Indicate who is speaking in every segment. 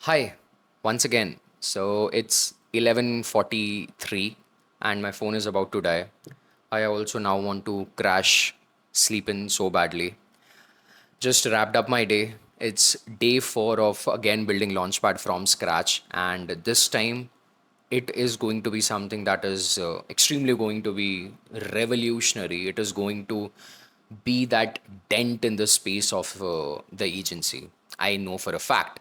Speaker 1: Hi, once again. So it's 11:43 and my phone is about to die. I also now want to crash sleep in so badly. Just wrapped up my day. It's day 4 of again building Launchpad from scratch, and this time it is going to be something that is extremely going to be revolutionary. It is going to be that dent in the space of the agency. I know for a fact.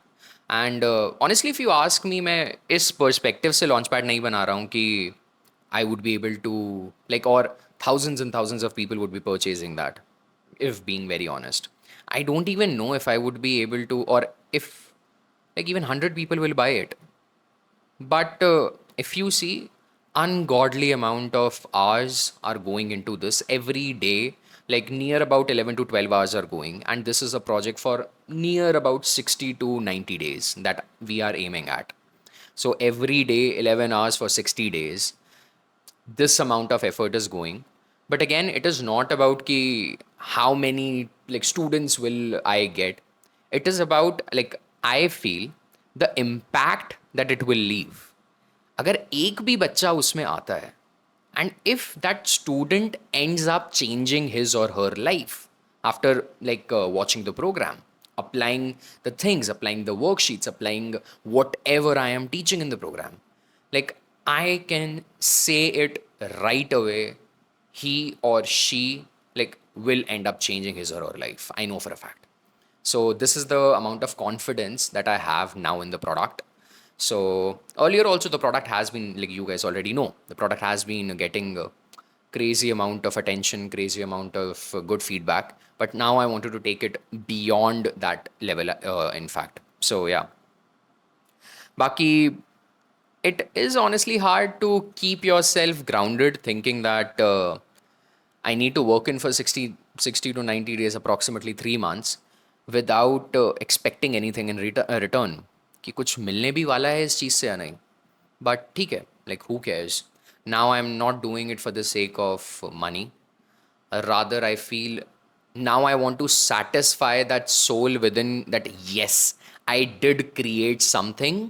Speaker 1: And honestly, if you ask me, मैं इस perspective से launchpad नहीं बना रहा हूँ कि I would be able to like, or thousands and thousands of people would be purchasing that. If being very honest, I don't even know if I would be able to, or if like even 100 people will buy it. But if you see, ungodly amount of hours are going into this every day. Like near about 11 to 12 hours are going, and this is a project for near about 60 to 90 days that we are aiming at. So every day 11 hours for 60 days, this amount of effort is going. But again, it is not about ki how many like students will I get. It is about like I feel the impact that it will leave. अगर एक भी बच्चा उसमें आता है, and if that student ends up changing his or her life after like watching the program, applying the things, applying the worksheets, applying whatever I am teaching in the program, like I can say it right away, he or she like will end up changing his or her life. I know for a fact. So this is the amount of confidence that I have now in the product. So earlier also the product has been, like you guys already know, the product has been getting a crazy amount of attention, crazy amount of good feedback. But now I wanted to take it beyond that level. In fact, so yeah. Baki, it is honestly hard to keep yourself grounded, thinking that I need to work in for 60 to 90 days, approximately 3 months, without expecting anything in return. कि कुछ मिलने भी वाला है इस चीज़ से या नहीं. But ठीक है, like who cares? Now I'm not doing it for the sake of money. Rather, I feel now I want to satisfy that soul within, that yes, I did create something,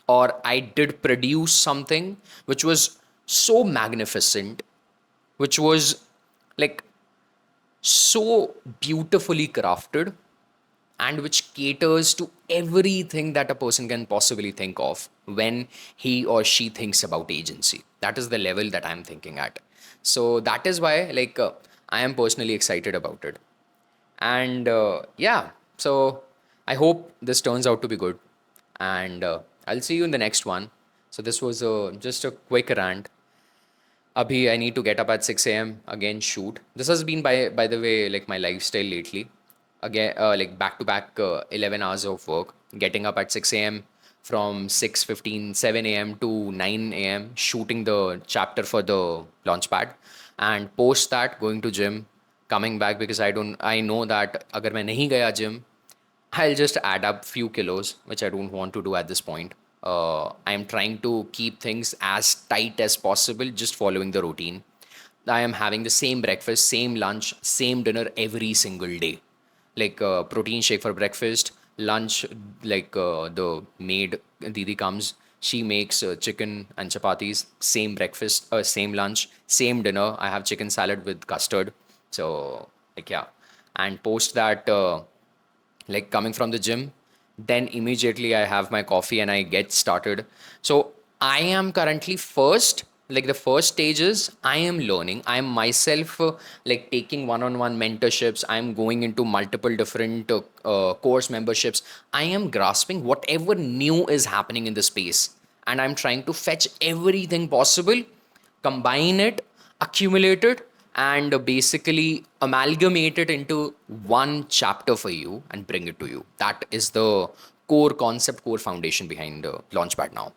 Speaker 1: or I did produce something which was so magnificent, which was like so beautifully crafted, and which caters to everything that a person can possibly think of when he or she thinks about agency. That is the level that I'm thinking at. So that is why like I am personally excited about it. And yeah, so I hope this turns out to be good. And I'll see you in the next one. So this was just a quick rant. Abhi, I need to get up at 6 a.m. again, shoot. This has been, by the way, like my lifestyle lately. Again, like back to back 11 hours of work, getting up at 6 a.m. from 6:15, 7 a.m. to 9 a.m., shooting the chapter for the launchpad, and post that going to gym, coming back because I know that agar मैं नहीं गया gym, I'll just add up few kilos, which I don't want to do at this point. I am trying to keep things as tight as possible, just following the routine. I am having the same breakfast, same lunch, same dinner every single day. Like protein shake for breakfast, lunch, like the maid Didi comes, she makes chicken and chapatis, same breakfast, same lunch, same dinner. I have chicken salad with custard. So, like, yeah. And post that, like coming from the gym, then immediately I have my coffee and I get started. So I am currently first, like the first stage is I am learning, I am myself like taking one-on-one mentorships, I am going into multiple different course memberships. I am grasping whatever new is happening in the space, and I'm trying to fetch everything possible, combine it, accumulate it, and basically amalgamate it into one chapter for you and bring it to you. That is the core concept, core foundation behind Launchpad now.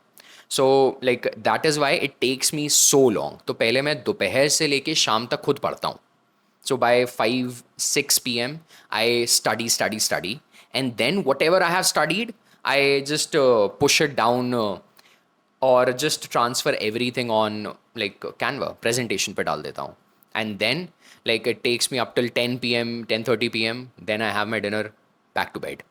Speaker 1: So like that is why it takes me so long. तो पहले मैं दोपहर से लेके शाम तक खुद पढ़ता हूँ. So by 5, 6 p.m., I study, and then whatever I have studied, I just push it down, or just transfer everything on like Canva presentation पे डाल देता हूँ. And then like it takes me up till 10 p.m., 10:30 p.m. Then I have my dinner, back to bed.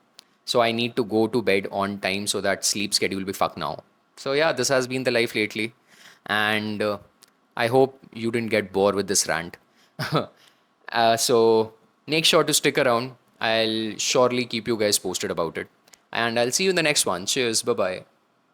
Speaker 1: So I need to go to bed on time so that sleep schedule will be fucked now. So yeah, this has been the life lately, and I hope you didn't get bored with this rant. So make sure to stick around. I'll surely keep you guys posted about it, and I'll see you in the next one. Cheers. Bye bye.